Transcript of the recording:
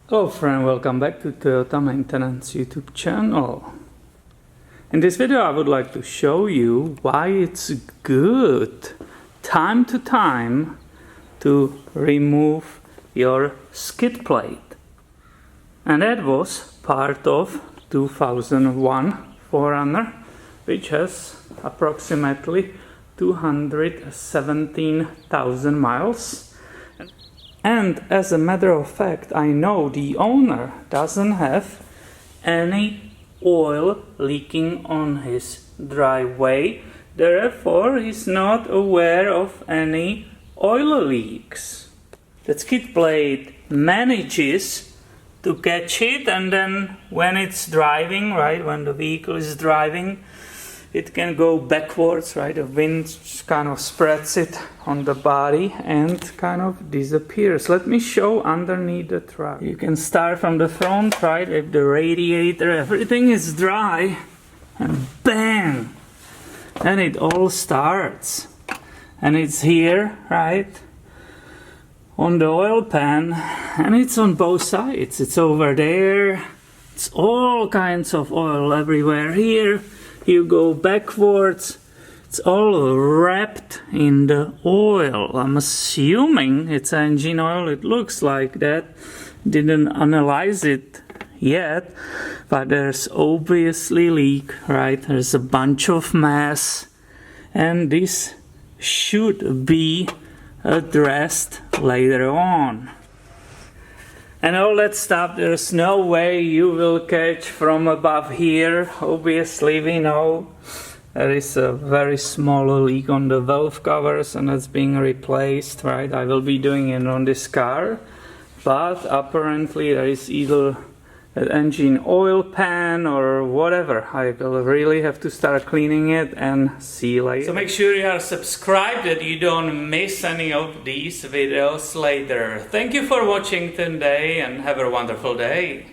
Hello friend, welcome back to Toyota Maintenance YouTube channel. In this video I would like to show you why it's good time to time to remove your skid plate. And that was part of 2001 4Runner, which has approximately 217,000 miles. And as a matter of fact, I know the owner doesn't have any oil leaking on his driveway, therefore he's not aware of any oil leaks. The skid plate manages to catch it, and then when it's driving, right, when the vehicle is driving, it can go backwards, right? The wind kind of spreads it on the body and kind of disappears. Let me show underneath the truck. You can start from the front, right? If the radiator, everything is dry, and bang! And it all starts. And it's here, right? On the oil pan, and it's on both sides. It's over there. It's all kinds of oil everywhere here. You go backwards, it's all wrapped in the oil. I'm assuming it's engine oil, it looks like that. Didn't analyze it yet, but there's obviously leak, right? There's a bunch of mess, and this should be addressed later on. And all that stuff, there's no way you will catch from above here. Obviously we know there is a very small leak on the valve covers and it's being replaced, right? I will be doing it on this car, but apparently there is either an engine oil pan or whatever. I will really have to start cleaning it and see later. So make sure you are subscribed that you don't miss any of these videos later. Thank you for watching today and have a wonderful day.